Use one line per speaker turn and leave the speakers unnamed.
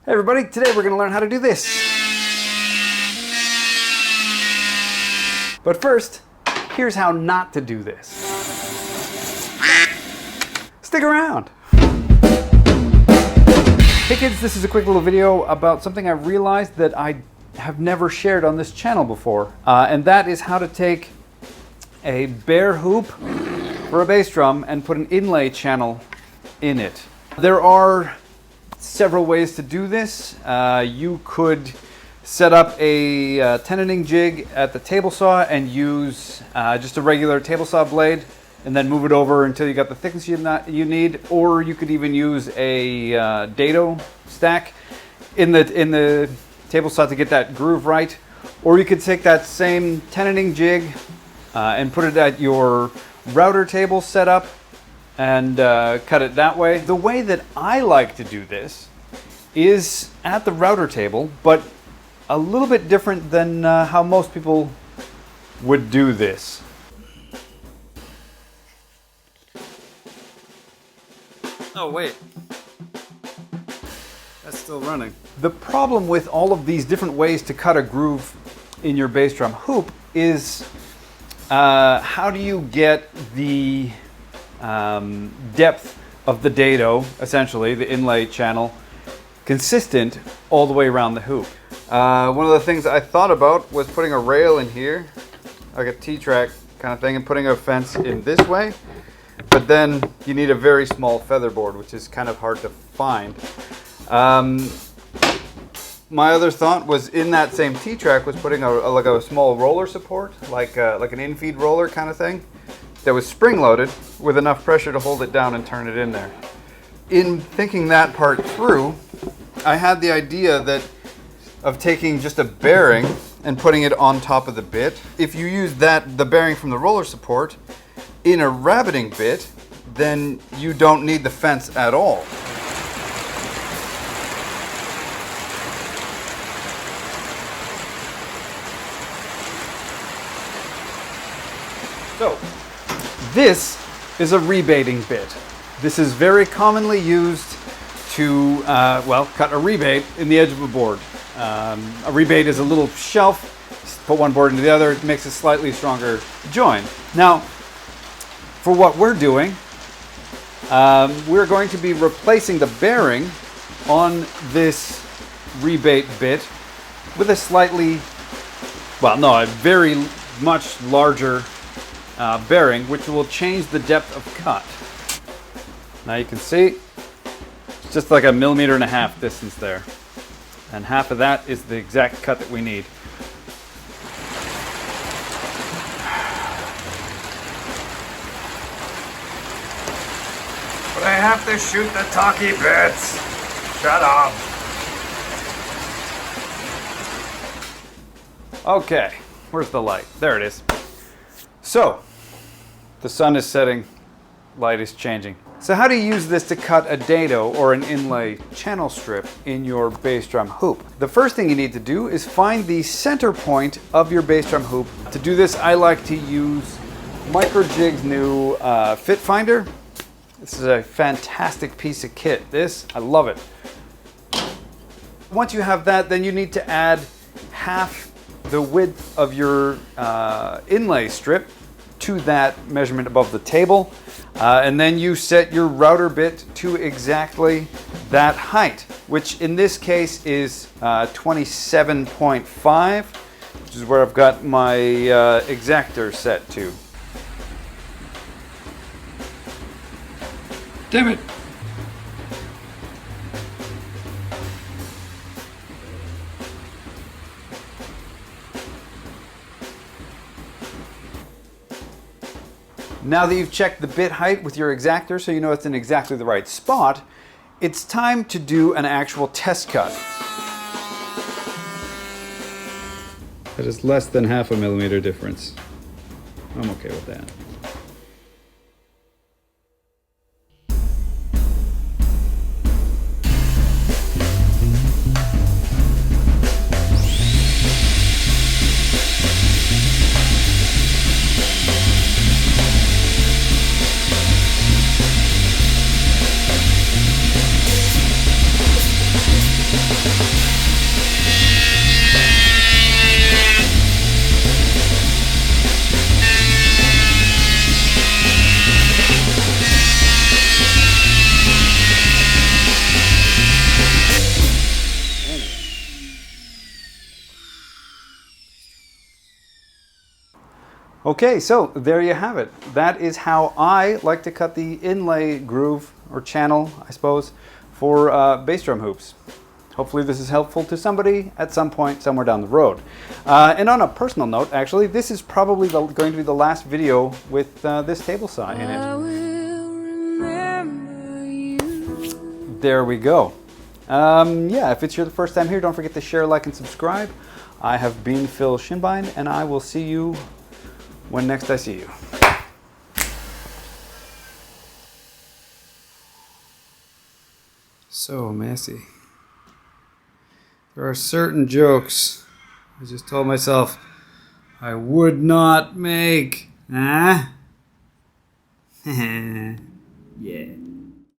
Hey everybody, today we're going to learn how to do this. But first, here's how not to do this. Stick around. Hey kids, this is a quick little video about something I realized that I have never shared on this channel before. And that is how to take a bare hoop for a bass drum and put an inlay channel in it. There are several ways to do this. You could set up a tenon jig at the table saw and use just a regular table saw blade and then move it over until you got the thickness you need, or you could even use a dado stack in the table saw to get that groove right, or you could take that same tenoning jig and put it at your router table setup and cut it that way. The way that I like to do this is at the router table, but a little bit different than how most people would do this. Oh wait, that's still running. The problem with all of these different ways to cut a groove in your bass drum hoop is how do you get the depth of the dado, essentially the inlay channel, consistent all the way around the hoop. One of the things I thought about was putting a rail in here, like a T-track kind of thing, and putting a fence in this way. But then you need a very small feather board, which is kind of hard to find. My other thought was in that same T-track was putting like a small roller support, like an in-feed roller kind of thing, that was spring-loaded with enough pressure to hold it down and turn it in there. In thinking that part through, I had the idea of taking just a bearing and putting it on top of the bit. If you use the bearing from the roller support in a rabbiting bit, then you don't need the fence at all. So, this is a rebating bit. This is very commonly used to, cut a rebate in the edge of a board. A rebate is a little shelf, just put one board into the other, it makes a slightly stronger join. Now, for what we're doing, we're going to be replacing the bearing on this rebate bit with a very much larger bearing, which will change the depth of cut. Now you can see it's just like 1.5 millimeters distance there, and half of that is the exact cut that we need.
But I have to shoot the talkie bits. Shut up.
Okay, where's the light? There it is. So, the sun is setting, light is changing. So how do you use this to cut a dado or an inlay channel strip in your bass drum hoop? The first thing you need to do is find the center point of your bass drum hoop. To do this, I like to use Microjig's new Fit Finder. This is a fantastic piece of kit. I love it. Once you have that, then you need to add half the width of your inlay strip to that measurement above the table. And then you set your router bit to exactly that height, which in this case is 27.5, which is where I've got my exactor set to.
Damn it.
Now that you've checked the bit height with your exactor so you know it's in exactly the right spot, it's time to do an actual test cut. That is less than 0.5 millimeter difference. I'm okay with that. Okay, so there you have it. That is how I like to cut the inlay groove, or channel, I suppose, for bass drum hoops. Hopefully this is helpful to somebody at some point somewhere down the road. And on a personal note, actually, this is probably going to be the last video with this table saw in it. There we go. Yeah, if it's your first time here, don't forget to share, like, and subscribe. I have been Phil Schinbein, and I will see you when next I see you. So messy. There are certain jokes I just told myself I would not make. Huh? Yeah.